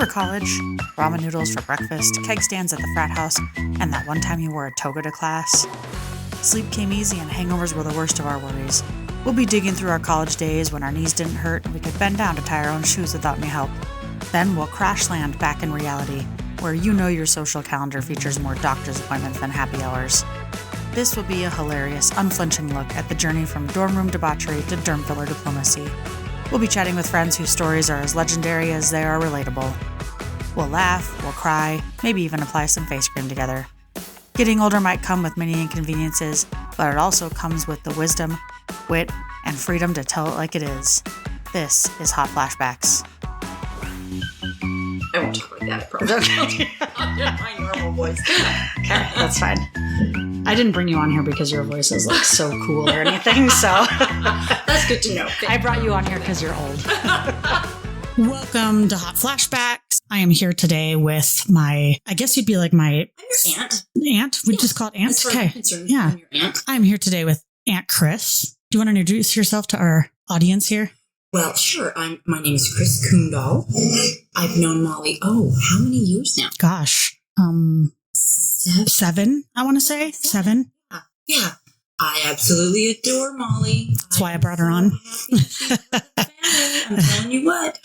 Remember college? Ramen noodles for breakfast, keg stands at the frat house, and that one time you wore a toga to class? Sleep came easy and hangovers were the worst of our worries. We'll be digging through our college days when our knees didn't hurt and we could bend down to tie our own shoes without any help. Then we'll crash land back in reality, where you know your social calendar features more doctor's appointments than happy hours. This will be a hilarious, unflinching look at the journey from dorm room debauchery to derm filler diplomacy. We'll be chatting with friends whose stories are as legendary as they are relatable. We'll laugh, we'll cry, maybe even apply some face cream together. Getting older might come with many inconveniences, but it also comes with the wisdom, wit, and freedom to tell it like it is. This is Hot Flashbacks. I won't talk like that, I promise. My normal voice. Okay, that's fine. I didn't bring you on here because your voice is like so cool or anything, so. That's good to know. I brought you on here because you're old. Welcome to Hot Flashbacks. I am here today with my, I guess you'd be like my... I'm your aunt. Aunt? We just call it aunt? As far as Okay. I'm concerned, Yeah. I'm your aunt. I'm here today with Aunt Chris. Do you want to introduce yourself to our audience here? Well, sure. My name is Chris Kundal. I've known Molly, how many years now? Gosh. 7, I want to say. 7. Yeah. I absolutely adore Molly. That's why I brought her on. So happy she's part of the family. I'm telling you what.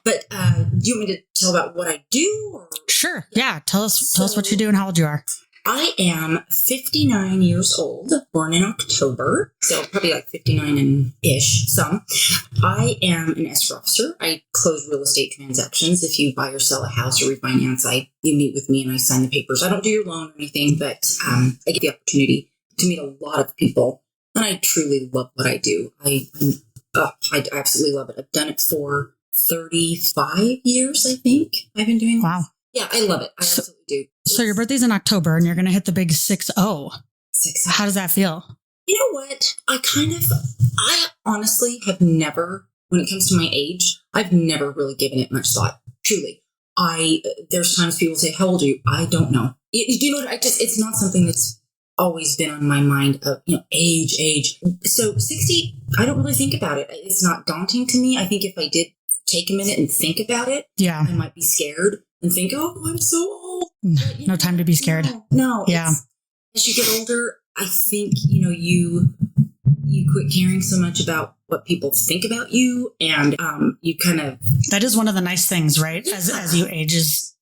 But do you want me to tell about what I do? Or? Sure. Yeah. Tell us what you do and how old you are. I am 59 years old, born in October, so probably like 59 and ish, some. I am an escrow officer. I close real estate transactions. If you buy or sell a house or refinance, you meet with me and I sign the papers. I don't do your loan or anything, but I get the opportunity to meet a lot of people, and I truly love what I do. I absolutely love it. I've done it for 35 years, I think. I've been doing this. Wow. Yeah, I love it. I absolutely do. So your birthday's in October and you're going to hit the big 6-0. 6. How does that feel? You know what? I honestly have never, when it comes to my age, I've never really given it much thought. Truly. There's times people say, how old are you? I don't know. You know what? It's not something that's always been on my mind of, age. So 60, I don't really think about it. It's not daunting to me. I think if I did take a minute and think about it, yeah, I might be scared and think, I'm so old. But, no time to be scared. No. Yeah. As you get older, I think, you quit caring so much about what people think about you, and you kind of... That is one of the nice things, right? Yeah. As you age,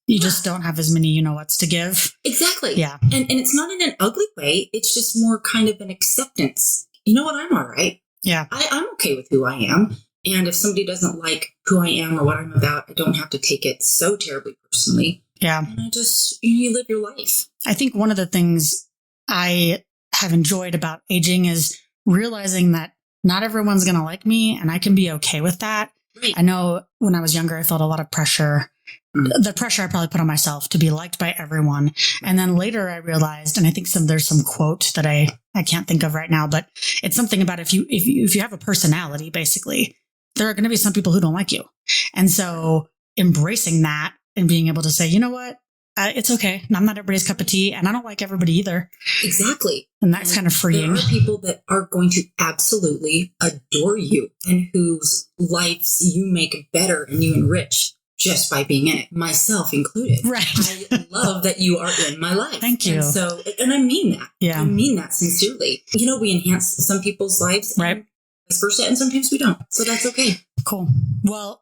you just don't have as many you-know-whats to give. Exactly. Yeah. And it's not in an ugly way. It's just more kind of an acceptance. You know what? I'm all right. Yeah. I'm okay with who I am. And if somebody doesn't like who I am or what I'm about, I don't have to take it so terribly personally. Yeah. And you live your life. I think one of the things I have enjoyed about aging is realizing that not everyone's going to like me, and I can be okay with that. Right. I know when I was younger, I felt a lot of pressure. The pressure I probably put on myself to be liked by everyone. And then later I realized, and I think there's some quote that I can't think of right now, but it's something about if you have a personality, basically, there are going to be some people who don't like you. And so embracing that and being able to say, you know what, it's okay. I'm not everybody's cup of tea, and I don't like everybody either. Exactly. And that's kind of freeing. There are people that are going to absolutely adore you and whose lives you make better and you enrich just by being in it, myself included. Right. I love that you are in my life. Thank you. And I mean that. Yeah. I mean that sincerely. We enhance some people's lives. Right. And vice versa, and sometimes we don't. So that's okay. Cool. Well,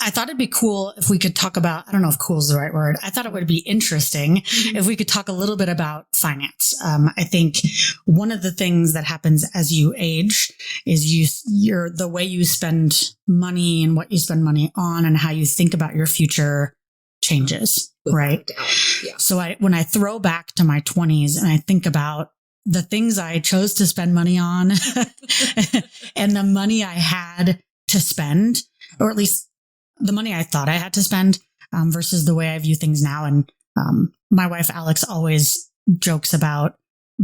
I thought it'd be cool if we could talk about, I don't know if cool is the right word. I thought it would be interesting if we could talk a little bit about finance. I think one of the things that happens as you age is the way you spend money and what you spend money on and how you think about your future changes, right? Yeah. So when I throw back to my 20s and I think about the things I chose to spend money on and the money I had to spend, or at least the money I thought I had to spend versus the way I view things now. And my wife, Alex, always jokes about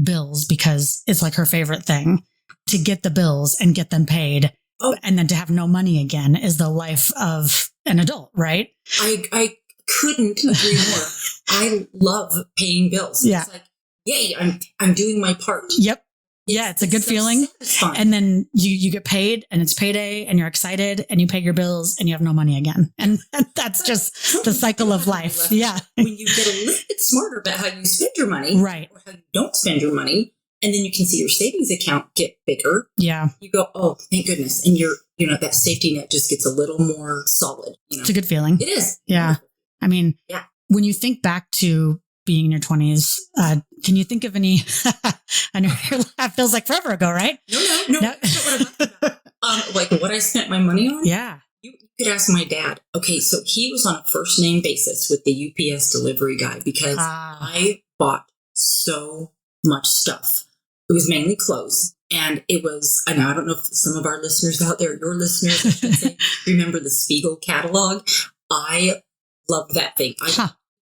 bills because it's like her favorite thing to get the bills and get them paid. Oh. And then to have no money again is the life of an adult, right? I couldn't agree more. I love paying bills. Yeah. It's like, yay, I'm doing my part. Yep. Yeah, it's a good feeling. Satisfying. And then you get paid and it's payday and you're excited and you pay your bills and you have no money again. And that's just the cycle of life. Yeah. When you get a little bit smarter about how you spend your money, Right. or how you don't spend your money, and then you can see your savings account get bigger. Yeah. You go, oh, thank goodness. And that safety net just gets a little more solid. It's a good feeling. It is. Yeah. I mean, yeah. When you think back to being in your 20s, can you think of any, I know that feels like forever ago, right? No. That's not what I'm talking about. Like what I spent my money on? Yeah. You could ask my dad. Okay, so he was on a first name basis with the UPS delivery guy because I bought so much stuff. It was mainly clothes. And it was, I don't know if some of our listeners out there, your listeners, I should say, remember the Spiegel catalog. I loved that thing.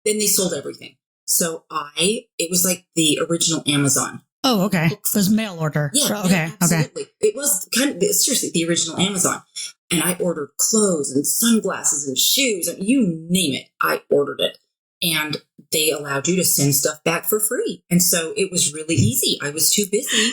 Then they sold everything. So it was like the original Amazon. Oh, okay. It was mail order. Yeah. Okay. Yeah, absolutely. Okay. It was seriously the original Amazon. And I ordered clothes and sunglasses and shoes and you name it. I ordered it. And they allowed you to send stuff back for free. And so it was really easy. I was too busy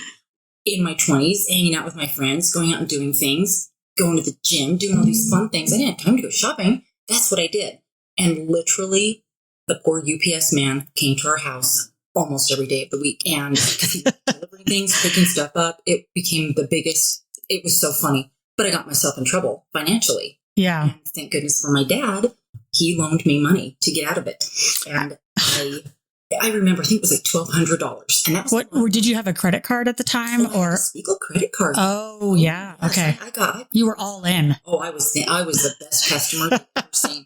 in my 20s, hanging out with my friends, going out and doing things, going to the gym, doing all these fun things. I didn't have time to go shopping. That's what I did. And literally, the poor UPS man came to our house almost every day of the week. And because he was delivering things, picking stuff up, it became the biggest. It was so funny. But I got myself in trouble financially. Yeah. And thank goodness for my dad. He loaned me money to get out of it. And I remember, I think it was like $1,200. And that was did you have a credit card at the time or Spiegel credit card? Oh, yeah. Okay. You were all in. Oh, I was the best customer I've ever seen.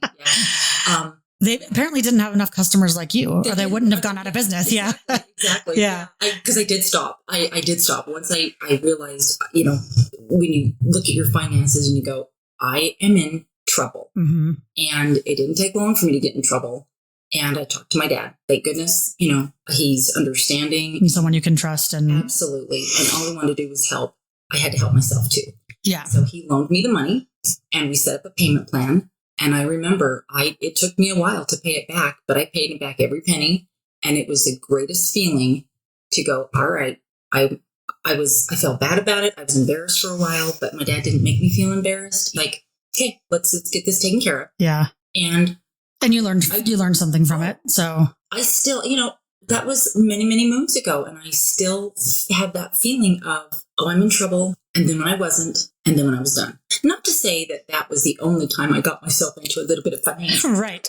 Yeah. They apparently didn't have enough customers like you, or they wouldn't have gone out of business. Exactly, Yeah. Exactly. Yeah. Because I did stop. I did stop. Once I realized, when you look at your finances and you go, I am in trouble. Mm-hmm. And it didn't take long for me to get in trouble. And I talked to my dad. Thank goodness, he's understanding. And someone you can trust. And absolutely. And all I wanted to do was help. I had to help myself too. Yeah. So he loaned me the money and we set up a payment plan. And I remember it took me a while to pay it back, but I paid him back every penny. And it was the greatest feeling to go, all right, I felt bad about it. I was embarrassed for a while, but my dad didn't make me feel embarrassed. Like, okay, let's get this taken care of. Yeah. And you learned something from it. So I still, that was many, many moons ago. And I still have that feeling of, I'm in trouble. And then when I wasn't, and then when I was done. Not to say that was the only time I got myself into a little bit of financial. Right.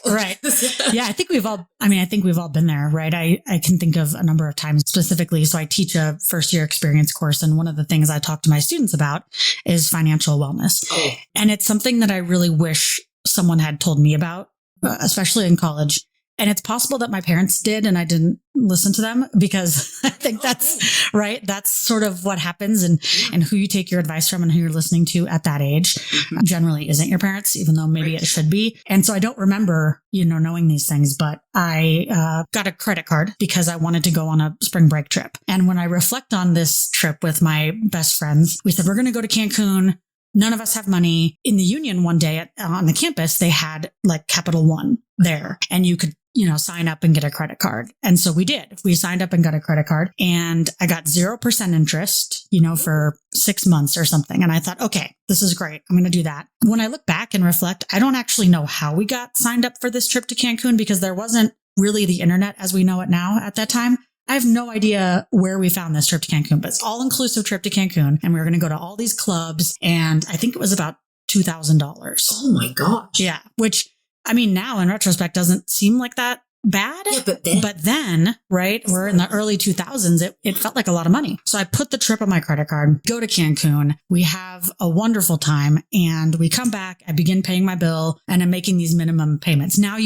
Yeah, I think we've all been there, right? I can think of a number of times specifically. So I teach a first year experience course. And one of the things I talk to my students about is financial wellness. Oh. And it's something that I really wish someone had told me about, especially in college. And it's possible that my parents did and I didn't listen to them because I think that's right. That's sort of what happens and who you take your advice from and who you're listening to at that age generally isn't your parents, even though maybe it should be. And so I don't remember, knowing these things, but I got a credit card because I wanted to go on a spring break trip. And when I reflect on this trip with my best friends, we said, we're going to go to Cancun. None of us have money. In the Union one day on the campus, they had like Capital One there and you could sign up and get a credit card. And so we did. We signed up and got a credit card and I got 0% interest, for 6 months or something. And I thought, okay, this is great. I'm going to do that. When I look back and reflect, I don't actually know how we got signed up for this trip to Cancun because there wasn't really the internet as we know it now at that time. I have no idea where we found this trip to Cancun, but it's all inclusive trip to Cancun. And we were going to go to all these clubs. And I think it was about $2,000. Oh my gosh. Yeah. Which, now in retrospect doesn't seem like that bad. Yeah, but then, right, we're in the early 2000s. It felt like a lot of money. So I put the trip on my credit card, go to Cancun. We have a wonderful time and we come back. I begin paying my bill and I'm making these minimum payments. Now,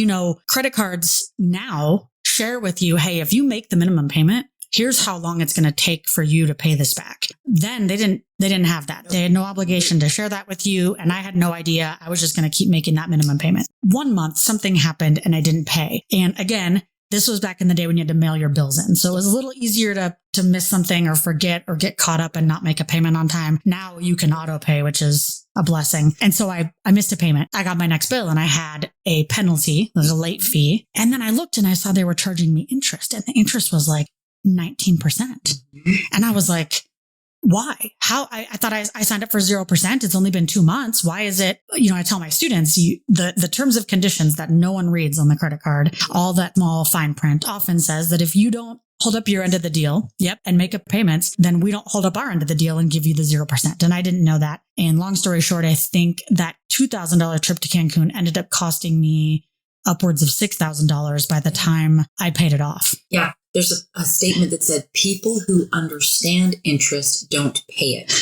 credit cards now share with you, hey, if you make the minimum payment, here's how long it's going to take for you to pay this back. Then they didn't have that. They had no obligation to share that with you. And I had no idea. I was just going to keep making that minimum payment. 1 month, something happened and I didn't pay. And again, this was back in the day when you had to mail your bills in. So it was a little easier to miss something or forget or get caught up and not make a payment on time. Now you can auto pay, which is a blessing. And so I missed a payment. I got my next bill and I had a penalty, like a late fee. And then I looked and I saw they were charging me interest and the interest was like 19%. And I was like, why? How? I thought I signed up for 0%. It's only been 2 months. Why is it? I tell my students, the terms of conditions that no one reads on the credit card, all that small fine print often says that if you don't hold up your end of the deal, and make up payments, then we don't hold up our end of the deal and give you the 0%. And I didn't know that. And long story short, I think that $2,000 trip to Cancun ended up costing me upwards of $6,000 by the time I paid it off. Yeah. There's a statement that said, people who understand interest don't pay it.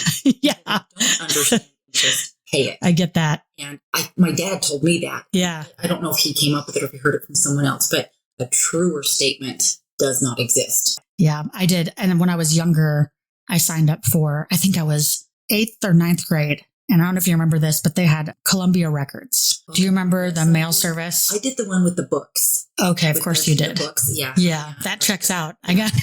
Yeah. Don't understand interest, pay it. I get that. And my dad told me that. Yeah. I don't know if he came up with it or if he heard it from someone else, but a truer statement does not exist. Yeah, I did. And when I was younger, I signed up for, I think I was 8th or 9th grade. And I don't know if you remember this, but they had Columbia Records. Do you remember the mail service? I did the one with the books. Okay, of course you did. Books, yeah. Yeah, that checks out. I got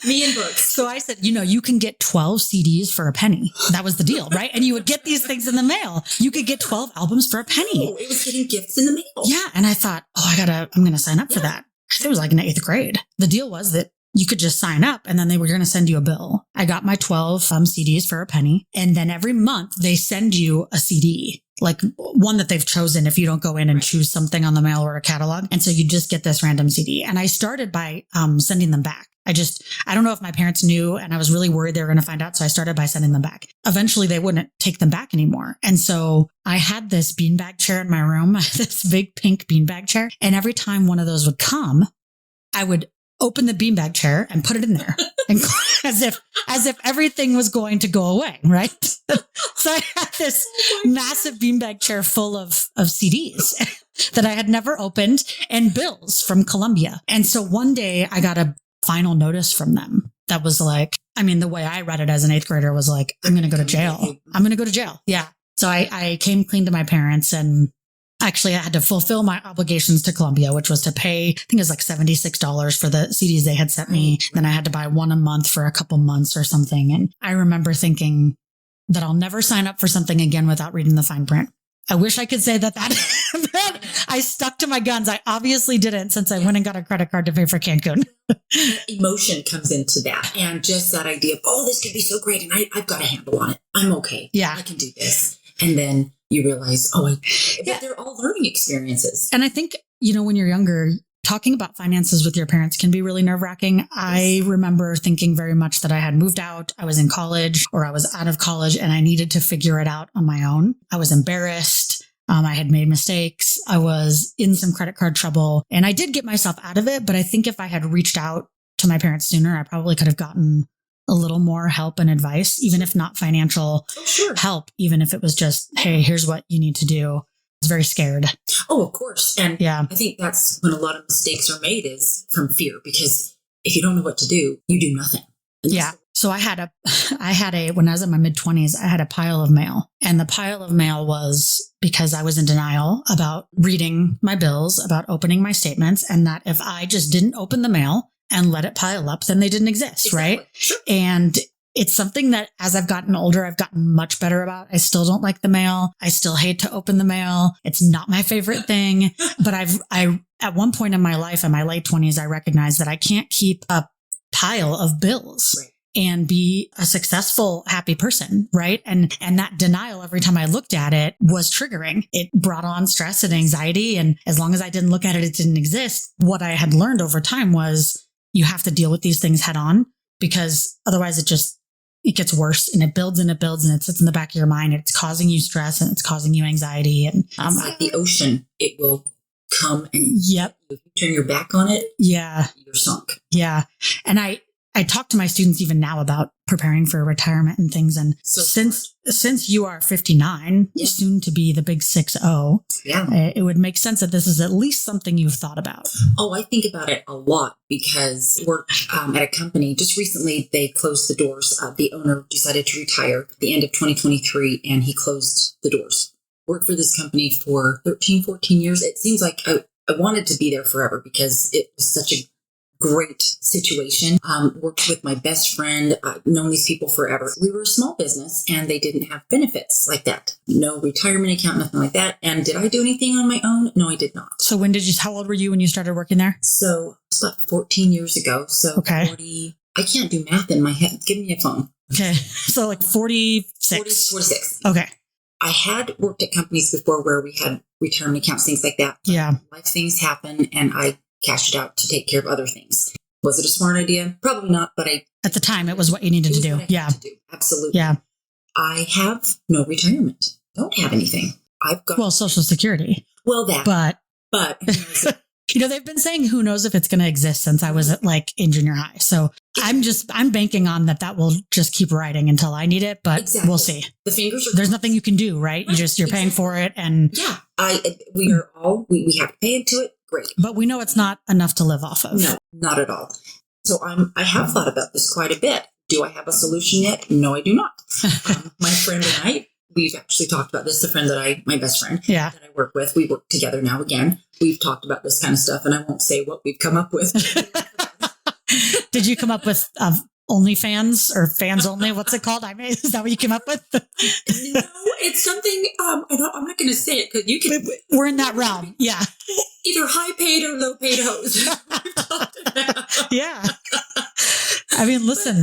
me and books. So I said, you can get 12 CDs for a penny. That was the deal, right? And you would get these things in the mail. You could get 12 albums for a penny. Oh, it was getting gifts in the mail. Yeah. And I thought, I'm going to sign up for that. I think it was like in 8th grade. The deal was that you could just sign up and then they were going to send you a bill. I got my 12 CDs for a penny. And then every month they send you a CD, like one that they've chosen if you don't go in and choose something on the mail or a catalog. And so you just get this random CD. And I started by sending them back. I don't know if my parents knew, and I was really worried they were going to find out. So I started by sending them back. Eventually they wouldn't take them back anymore. And so I had this beanbag chair in my room, this big pink beanbag chair. And every time one of those would come, I would open the beanbag chair and put it in there and as if everything was going to go away. Right. So I had this massive beanbag chair full of CDs that I had never opened and bills from Columbia. And so one day I got a final notice from them that was like, the way I read it as an 8th grader was like, I'm going to go to jail. I'm going to go to jail. Yeah. So I came clean to my parents, and actually I had to fulfill my obligations to Columbia, which was to pay, I think it was like $76 for the CDs they had sent me. Then I had to buy one a month for a couple months or something. And I remember thinking that I'll never sign up for something again without reading the fine print. I wish I could say that I stuck to my guns. I obviously didn't, since I went and got a credit card to pay for Cancun. Emotion comes into that. And just that idea of, this could be so great. And I've got a handle on it. I'm okay. Yeah. I can do this. And then you realize, but they're all learning experiences. And I think, when you're younger, talking about finances with your parents can be really nerve-wracking. I remember thinking very much that I had moved out, I was in college, or I was out of college, and I needed to figure it out on my own. I was embarrassed. I had made mistakes. I was in some credit card trouble, and I did get myself out of it. But I think if I had reached out to my parents sooner, I probably could have gotten a little more help and advice, even if not financial help, even if it was just, hey, here's what you need to do. I was very scared. Oh, of course. And yeah, I think that's when a lot of mistakes are made, is from fear, because if you don't know what to do, you do nothing. Yeah. So when I was in my mid-20s, I had a pile of mail, and the pile of mail was because I was in denial about reading my bills, about opening my statements, and that if I just didn't open the mail and let it pile up, then they didn't exist. Exactly. Right. Sure. And it's something that as I've gotten older, I've gotten much better about. I still don't like the mail. I still hate to open the mail. It's not my favorite thing. But at one point in my life, in my late 20s, I recognized that I can't keep a pile of bills. Right. And be a successful, happy person, right? And that denial, every time I looked at it, was triggering. It brought on stress and anxiety. And as long as I didn't look at it, it didn't exist. What I had learned over time was you have to deal with these things head on, because otherwise it gets worse, and it builds and it builds, and it sits in the back of your mind. It's causing you stress, and it's causing you anxiety. And it's like the ocean. It will come, and yep. If you turn your back on it, yeah, you're sunk. Yeah. And I talk to my students even now about preparing for retirement and things. And so since you are 59, soon to be the big 60, it would make sense that this is at least something you've thought about. Oh, I think about it a lot, because I work at a company. Just recently, they closed the doors. The owner decided to retire at the end of 2023, and he closed the doors. Worked for this company for 13, 14 years. It seems like I wanted to be there forever, because it was such a great situation. Worked with my best friend. I've known these people forever. We were a small business, and they didn't have benefits like that. No retirement account, nothing like that. And did I do anything on my own? No, I did not. So how old were you when you started working there? So it's about 14 years ago. So okay. I can't do math in my head. Give me a phone. Okay. So like 46. 46. Okay. I had worked at companies before where we had retirement accounts, things like that. Yeah. Life things happen, and I cashed it out to take care of other things. Was it a smart idea? Probably not, but at the time, it was what you needed to do. Yeah. Absolutely. Yeah. I have no retirement. Don't have anything. I've got Social Security. Well, that. But they've been saying who knows if it's going to exist since I was in junior high. So I'm banking on that will just keep riding until I need it, but We'll see. The fingers are. There's nothing you can do, right? You're paying for it, and yeah, we have to pay into it. Great, but we know it's not enough to live off of. No, not at all. So I have thought about this quite a bit. Do I have a solution yet? No, I do not. My friend and I, we've actually talked about this. The friend my best friend that I work with, we work together now again. We've talked about this kind of stuff, and I won't say what we've come up with. Did you come up with OnlyFans or fans only? What's it called? Is that what you came up with? No, it's something. I'm not going to say it because you can. We're in that realm. Yeah. Either high paid or low paid hoes. Yeah. I mean, listen,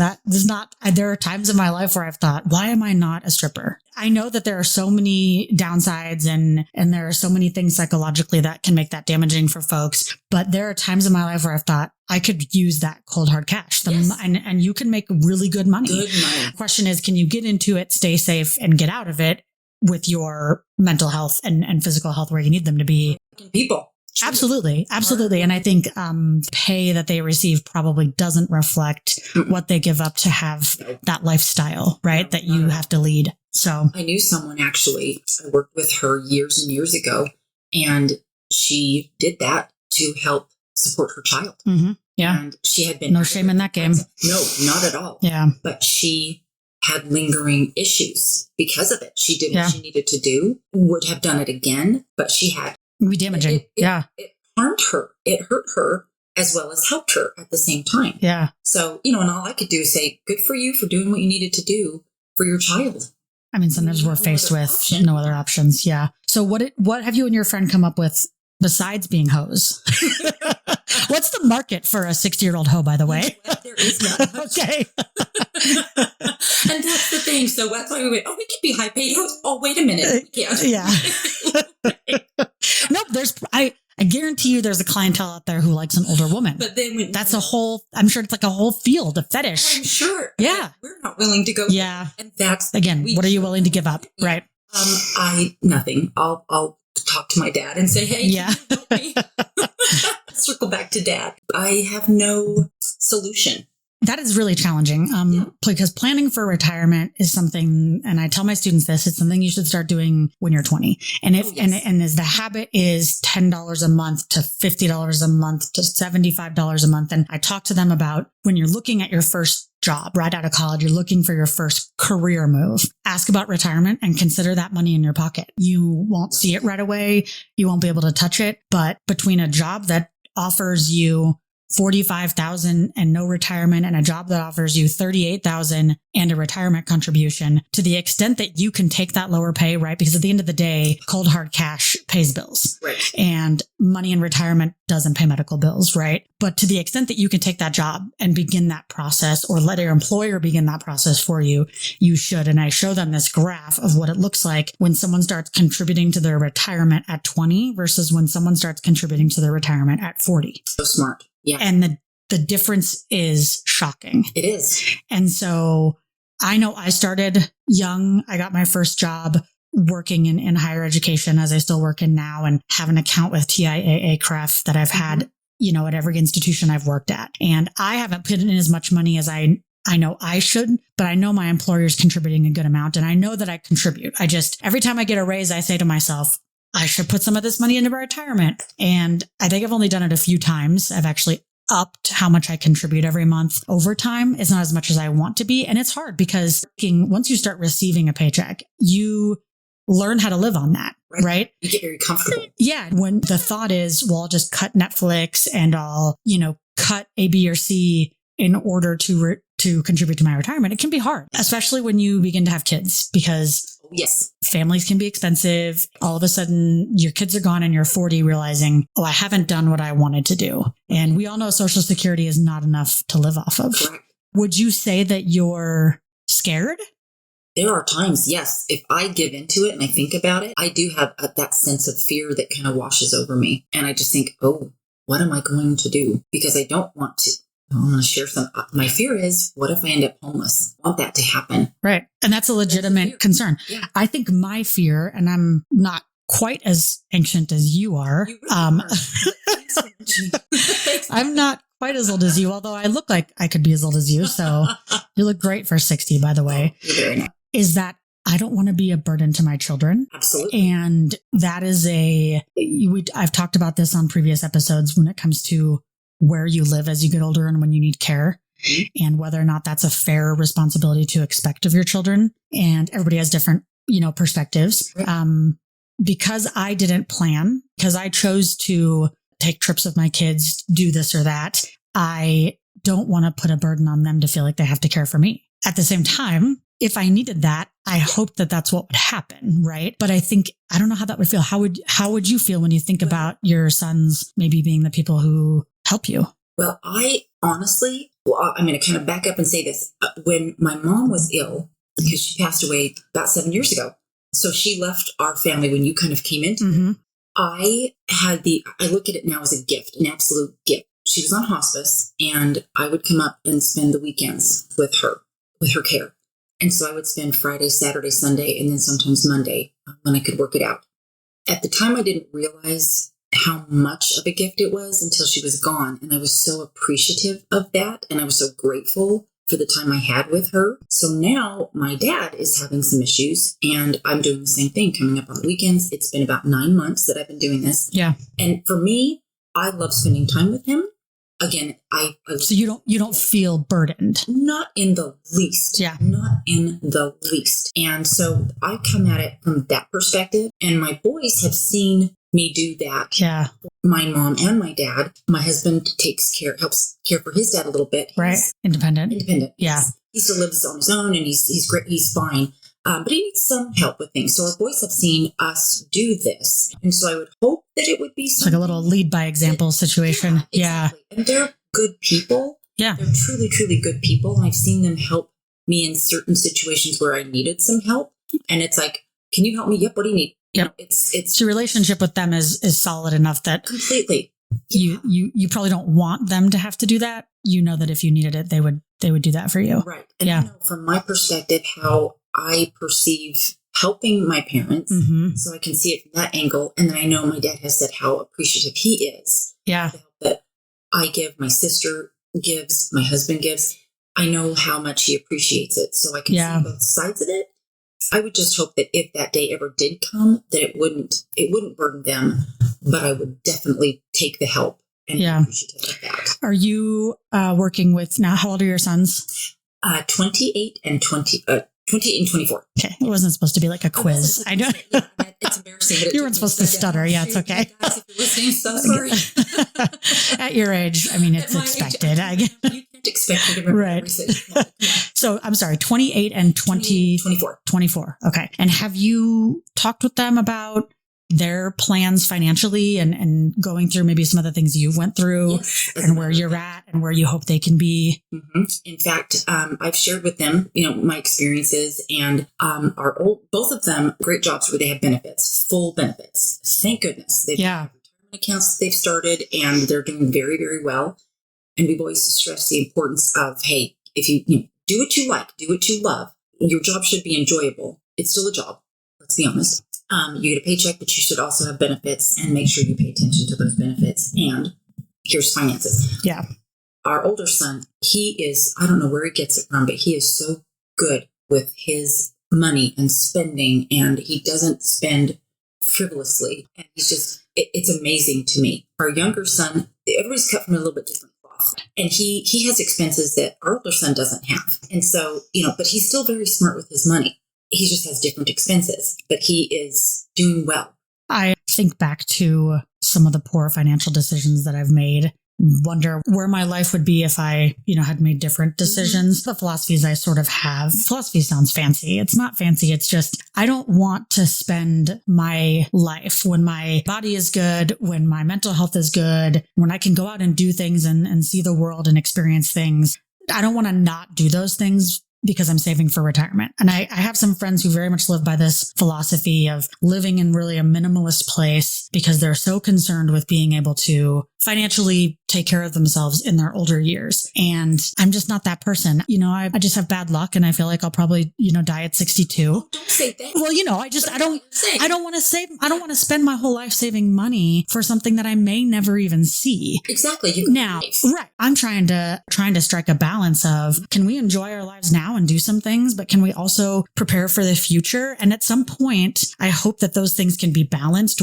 there are times in my life where I've thought, why am I not a stripper? I know that there are so many downsides and there are so many things psychologically that can make that damaging for folks. But there are times in my life where I've thought I could use that cold hard cash and you can make really good money. The question is, can you get into it, stay safe, and get out of it with your mental health and physical health where you need them to be? People. Absolutely. Absolutely. And I think pay that they receive probably doesn't reflect what they give up to have that lifestyle, right? That you have to lead. So I knew someone actually, I worked with her years and years ago, and she did that to help support her child. Mm-hmm. Yeah. And she had been... No shame in that game. No, not at all. Yeah. But she had lingering issues because of it. She did what she needed to do, would have done it again, but she had... Be damaging. It harmed her. It hurt her as well as helped her at the same time. Yeah. So, and all I could do is say, good for you for doing what you needed to do for your child. I mean, sometimes we're faced with no other options. Yeah. So what have you and your friend come up with besides being hoes? What's the market for a 60-year-old hoe, by the way? There is not much. Okay. And that's the thing. So that's why we went, we could be high paid hoes. Oh, wait a minute. We can't. Yeah. Nope. I guarantee you there's a clientele out there who likes an older woman. But then I'm sure it's like a whole field, a fetish. I'm sure. Yeah. We're not willing to go. Yeah. And that's, again, what are you willing to give up? Right. Nothing. I'll talk to my dad and say, hey, yeah. Help me. Circle back to dad. I have no solution. That is really challenging because planning for retirement is something, and I tell my students this, it's something you should start doing when you're 20. And and as the habit is $10 a month to $50 a month to $75 a month. And I talk to them about when you're looking at your first job right out of college, you're looking for your first career move. Ask about retirement and consider that money in your pocket. You won't see it right away. You won't be able to touch it. But between a job that offers you $45,000 and no retirement and a job that offers you $38,000 and a retirement contribution, to the extent that you can take that lower pay, right? Because at the end of the day, cold hard cash pays bills, right? And money in retirement doesn't pay medical bills, right? But to the extent that you can take that job and begin that process or let your employer begin that process for you, you should. And I show them this graph of what it looks like when someone starts contributing to their retirement at 20 versus when someone starts contributing to their retirement at 40. So smart. Yeah. And the difference is shocking. It is. And so I know I started young. I got my first job working in higher education, as I still work in now, and have an account with TIAA-CREF that I've had, at every institution I've worked at. And I haven't put in as much money as I know I should, but I know my employer is contributing a good amount. And I know that I contribute. Every time I get a raise, I say to myself, I should put some of this money into retirement. And I think I've only done it a few times. I've actually upped how much I contribute every month over time. It's not as much as I want to be. And it's hard because once you start receiving a paycheck, you learn how to live on that, right? You get very comfortable. Yeah. When the thought is, well, I'll just cut Netflix and I'll, cut A, B, or C in order to contribute to my retirement, it can be hard, especially when you begin to have kids, because yes, families can be expensive. All of a sudden, your kids are gone and you're 40 realizing, I haven't done what I wanted to do. And we all know Social Security is not enough to live off of. Correct. Would you say that you're scared? There are times, yes, if I give into it and I think about it, I do have that sense of fear that kind of washes over me. And I just think, oh, what am I going to do? Because I don't want to. I'm going to share some. My fear is, what if I end up homeless? I want that to happen. Right. And that's a legitimate concern. Yeah. I think my fear, and I'm not quite as ancient as you are. You really are. I'm not quite as old as you, although I look like I could be as old as you. So you look great for 60, by the way. You're very nice. Is that I don't want to be a burden to my children. Absolutely. And that is I've talked about this on previous episodes when it comes to where you live as you get older and when you need care, and whether or not that's a fair responsibility to expect of your children. And everybody has different, perspectives. Right. Because I didn't plan, because I chose to take trips with my kids, do this or that, I don't want to put a burden on them to feel like they have to care for me. At the same time, if I needed that, I hope that that's what would happen, right? But I don't know how that would feel. How would you feel when you think about your sons maybe being the people who help you? Well, I'm going to kind of back up and say this. When my mom was ill, because she passed away about 7 years ago, so she left our family when you kind of came into it. I look at it now as a gift, an absolute gift. She was on hospice, and I would come up and spend the weekends with her care. And so I would spend Friday, Saturday, Sunday, and then sometimes Monday when I could work it out. At the time, I didn't realize how much of a gift it was until she was gone. And I was so appreciative of that. And I was so grateful for the time I had with her. So now my dad is having some issues, and I'm doing the same thing coming up on the weekends. It's been about 9 months that I've been doing this. Yeah. And for me, I love spending time with him. Again, so you don't feel burdened? Not in the least. Yeah. Not in the least. And so I come at it from that perspective, and my boys have seen me do that. Yeah. My mom and my dad. My husband helps care for his dad a little bit. Right. Independent. Yeah. Yes. He still lives on his own, and he's great. He's fine. But he needs some help with things. So our boys have seen us do this. And so I would hope that it would be it's like a little lead by example situation. Yeah. Exactly. And they're good people. Yeah. They're truly, truly good people. And I've seen them help me in certain situations where I needed some help. And it's like, can you help me? Yep. What do you need? Yep. It's your relationship with them is solid enough that completely. You probably don't want them to have to do that. You know that if you needed it, they would do that for you. Right. And I know from my perspective how I perceive helping my parents. Mm-hmm. So I can see it from that angle. And then I know my dad has said how appreciative he is. Yeah. That I give, my sister gives, my husband gives. I know how much he appreciates it. So I can see both sides of it. I would just hope that if that day ever did come, that it wouldn't burden them, but I would definitely take the help and be appreciative of that. Are you working with now? How old are your sons? 28 and 24. Okay. It wasn't supposed to be like a quiz. I know. It's embarrassing. But you weren't supposed to stutter. Yeah, it's okay. Guys, if you're listening, so sorry. At your age, I mean, it's expected. You can't expect me to remember everything. So I'm sorry, 28 and 24. 24. Okay. And have you talked with them about their plans financially and going through maybe some of the things you've went through and where you're at and where you hope they can be? Mm-hmm. In fact, I've shared with them, my experiences, and both of them great jobs where they have benefits, full benefits. Thank goodness. They've got retirement accounts that they've started, and they're doing very, very well. And we've always stressed the importance of, hey, if you do what you like, do what you love, your job should be enjoyable. It's still a job. Let's be honest. You get a paycheck, but you should also have benefits, and make sure you pay attention to those benefits. And here's finances. Yeah. Our older son, I don't know where he gets it from, but he is so good with his money and spending, and he doesn't spend frivolously. And it's amazing to me. Our younger son, everybody's cut from a little bit different cloth. And he has expenses that our older son doesn't have. And so, but he's still very smart with his money. He just has different expenses, but he is doing well. I think back to some of the poor financial decisions that I've made, wonder where my life would be if I, had made different decisions. Mm-hmm. The philosophies I sort of have. Philosophy sounds fancy. It's not fancy. It's just, I don't want to spend my life when my body is good, when my mental health is good, when I can go out and do things and see the world and experience things. I don't want to not do those things because I'm saving for retirement. And I have some friends who very much live by this philosophy of living in really a minimalist place because they're so concerned with being able to financially take care of themselves in their older years. And I'm just not that person. I just have bad luck and I feel like I'll probably, die at 62. Don't say that. Well, I don't want to save, I don't want to spend my whole life saving money for something that I may never even see. Exactly. Right. I'm trying to strike a balance of, can we enjoy our lives now and do some things, but can we also prepare for the future? And at some point, I hope that those things can be balanced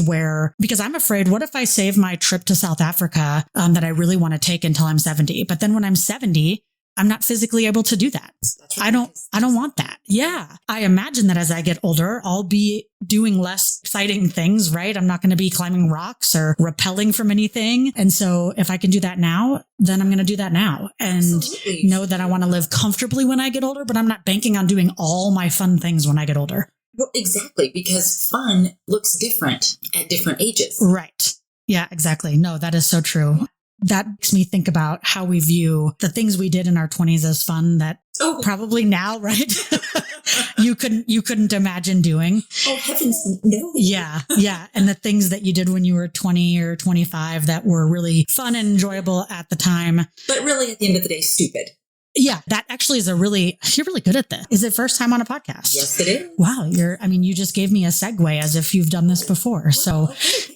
because I'm afraid, what if I save my trip to South Africa that I really want to take until I'm 70? But then when I'm 70, I'm not physically able to do that. I don't want that. Yeah. I imagine that as I get older, I'll be doing less exciting things, right? I'm not going to be climbing rocks or rappelling from anything. And so if I can do that now, then I'm going to do that now and know that I want to live comfortably when I get older, but I'm not banking on doing all my fun things when I get older. Well, exactly. Because fun looks different at different ages. Right. Yeah, exactly. No, that is so true. That makes me think about how we view the things we did in our 20s as fun that probably now, right? you couldn't imagine doing. Oh, heavens, no. Yeah. Yeah. And the things that you did when you were 20 or 25 that were really fun and enjoyable at the time. But really, at the end of the day, stupid. Yeah, that actually is you're really good at this. Is it first time on a podcast? Yes, it is. Wow. You just gave me a segue as if you've done this before. So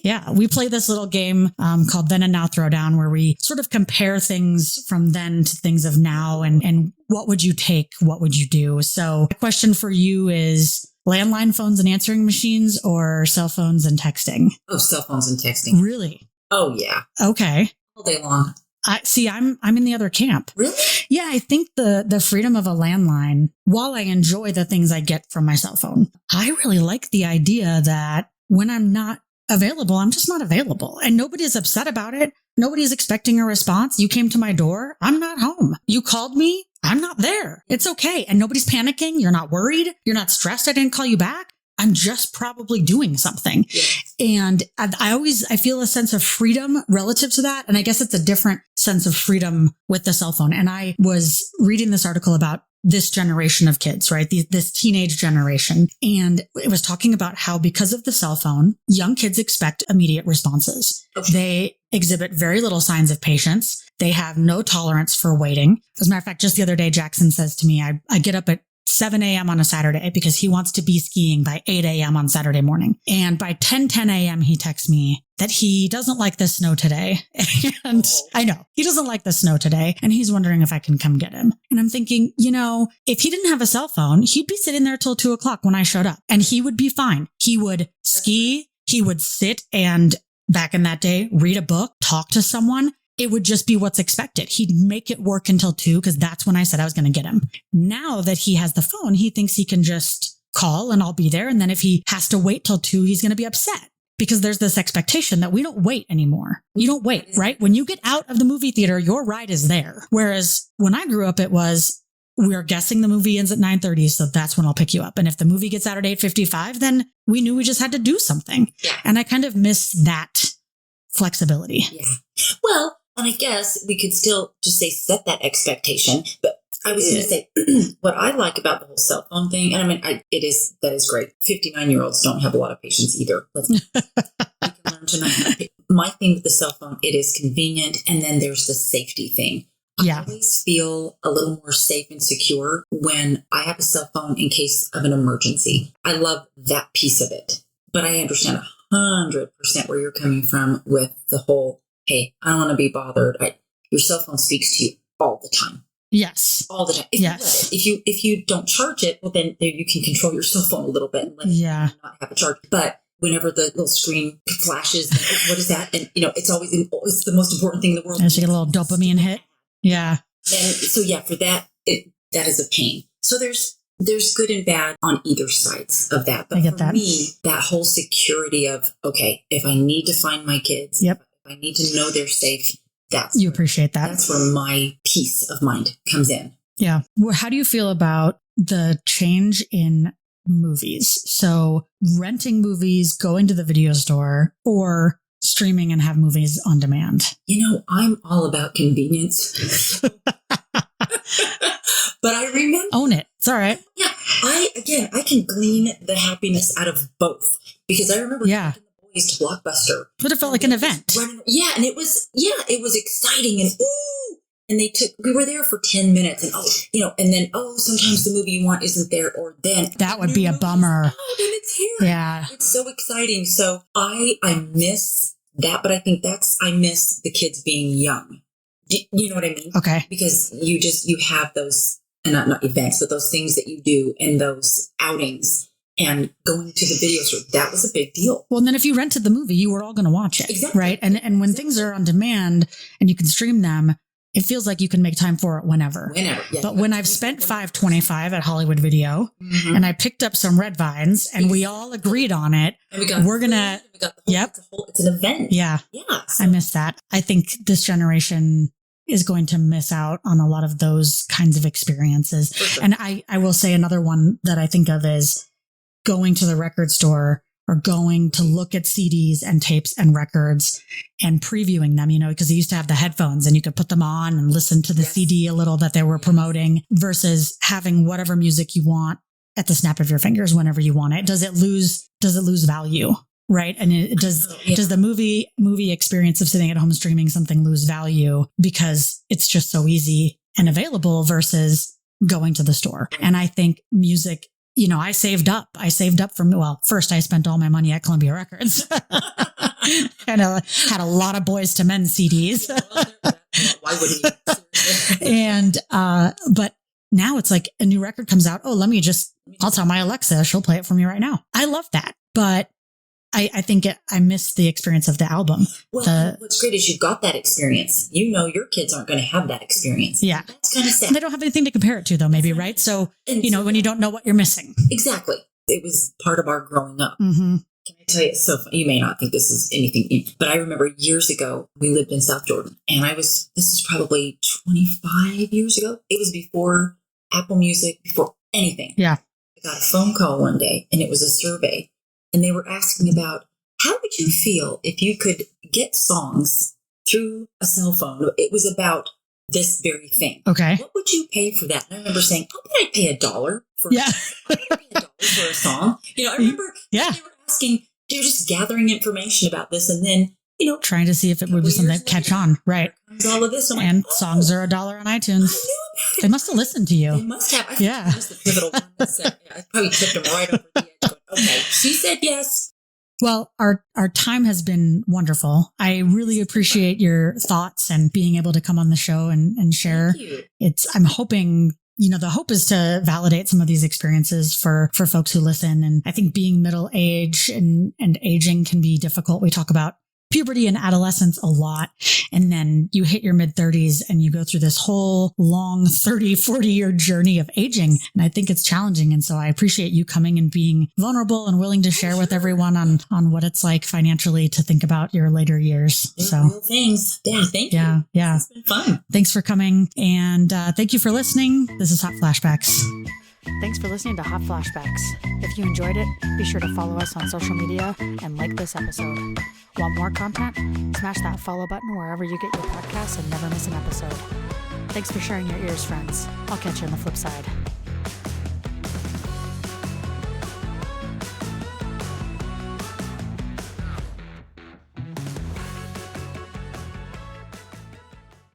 yeah, we play this little game called Then and Now Throwdown where we sort of compare things from then to things of now and what would you take? What would you do? So the question for you is landline phones and answering machines or cell phones and texting? Oh, cell phones and texting. Really? Oh, yeah. Okay. All day long. I'm in the other camp. Really? Yeah, I think the freedom of a landline, while I enjoy the things I get from my cell phone, I really like the idea that when I'm not available, I'm just not available. And nobody's upset about it. Nobody's expecting a response. You came to my door. I'm not home. You called me. I'm not there. It's okay. And nobody's panicking. You're not worried. You're not stressed. I didn't call you back. I'm just probably doing something. Yes. And I feel a sense of freedom relative to that. And I guess it's a different sense of freedom with the cell phone. And I was reading this article about this generation of kids, right? This teenage generation. And it was talking about how because of the cell phone, young kids expect immediate responses. Okay. They exhibit very little signs of patience. They have no tolerance for waiting. As a matter of fact, just the other day, Jackson says to me, I get up at 7 a.m. on a Saturday because he wants to be skiing by 8 a.m. on Saturday morning. And by 10 a.m., he texts me that he doesn't like the snow today. And I know he doesn't like the snow today. And he's wondering if I can come get him. And I'm thinking, if he didn't have a cell phone, he'd be sitting there till 2:00 when I showed up and he would be fine. He would ski. He would sit and back in that day, read a book, talk to someone. It would just be what's expected. He'd make it work until 2 because that's when I said I was going to get him. Now that he has the phone, he thinks he can just call and I'll be there. And then if he has to wait till 2, he's going to be upset because there's this expectation that we don't wait anymore. You don't wait, right? When you get out of the movie theater, your ride is there. Whereas when I grew up, it was, we're guessing the movie ends at 9:30. So that's when I'll pick you up. And if the movie gets out at 8:55, then we knew we just had to do something. Yeah. And I kind of miss that flexibility. Yeah. Well, and I guess we could still just say set that expectation. But I was going to say what I like about the whole cell phone thing, and that is great. 59-year-olds don't have a lot of patience either. We can learn to not have my thing with the cell phone, it is convenient, and then there's the safety thing. I always feel a little more safe and secure when I have a cell phone in case of an emergency. I love that piece of it. But I understand 100% where you're coming from with the whole, hey, I don't want to be bothered. Your cell phone speaks to you all the time. Yes. All the time. If you don't charge it, well, then you can control your cell phone a little bit and let it not have a charge. But whenever the little screen flashes, what is that? And, it's the most important thing in the world. And you get a little dopamine hit. Yeah. And so, for that, that is a pain. So there's good and bad on either sides of that. But for me, that whole security of, okay, if I need to find my kids, if I need to know they're safe, you appreciate that. That's where my peace of mind comes in. Yeah. Well, how do you feel about the change in movies? So renting movies, going to the video store, or streaming and have movies on demand? I'm all about convenience. But I remember. Own it. It's all right. Yeah. I can glean the happiness out of both because I remember taking the boys to Blockbuster. Would have felt like an event. And it was exciting and ooh. And we were there for 10 minutes and and then, sometimes the movie you want isn't there or then. That would be a bummer. Then it's here. Yeah. It's so exciting. So I miss that, but I think I miss the kids being young. You know what I mean? Okay. Because you have those, and not events, but those things that you do and those outings and going to the video store. That was a big deal. Well, and then if you rented the movie, you were all going to watch it. Exactly. Right. And when things are on demand and you can stream them, it feels like you can make time for it whenever. Yeah. But when I've spent $5.25 at Hollywood Video and I picked up some red vines and we all agreed on it, we're going to, it's an event. Yeah. Yeah. I miss that. I think this generation is going to miss out on a lot of those kinds of experiences. Sure. And I will say another one that I think of is going to the record store or going to look at CDs and tapes and records and previewing them, because you used to have the headphones and you could put them on and listen to the CD a little that they were promoting versus having whatever music you want at the snap of your fingers whenever you want it. Does it lose value? Right. And does the movie experience of sitting at home streaming something lose value because it's just so easy and available versus going to the store? And I think music, I saved up from, first I spent all my money at Columbia Records and I had a lot of Boys to Men CDs. Why wouldn't you? And, but now it's like a new record comes out. Oh, I'll tell my Alexa, she'll play it for me right now. I love that. But I think I miss the experience of the album. Well, what's great is you got that experience. Your kids aren't going to have that experience. Yeah. That's kind of sad. And they don't have anything to compare it to though, maybe, right? So, when you don't know what you're missing. Exactly. It was part of our growing up. Mm-hmm. Can I tell you, so you may not think this is anything, but I remember years ago, we lived in South Jordan and this is probably 25 years ago. It was before Apple Music, before anything. Yeah. I got a phone call one day and it was a survey. And they were asking about how would you feel if you could get songs through a cell phone? It was about this very thing. Okay. What would you pay for that? And I remember saying, "Oh, but I'd pay $1 for a song." I remember they were asking, they were just gathering information about this, and then trying to see if it would be something that catch on, right? All of this, and songs are $1 on iTunes. They must have listened to you. They must have. I think that was the pivotal one that said, I probably tipped them right over the edge. Going, okay, she said yes. Well, our time has been wonderful. I really appreciate your thoughts and being able to come on the show and share. I'm hoping, the hope is to validate some of these experiences for folks who listen. And I think being middle age and aging can be difficult. We talk about puberty and adolescence a lot. And then you hit your mid 30s and you go through this whole long 30, 40-year journey of aging. And I think it's challenging. And so I appreciate you coming and being vulnerable and willing to share with everyone on what it's like financially to think about your later years. So things. Yeah. Thank you. Yeah. It's been fun. Thanks for coming. And thank you for listening. This is Hot Flashbacks. Thanks for listening to Hot Flashbacks. If you enjoyed it, be sure to follow us on social media and like this episode. Want more content? Smash that follow button wherever you get your podcasts and never miss an episode. Thanks for sharing your ears, friends. I'll catch you on the flip side.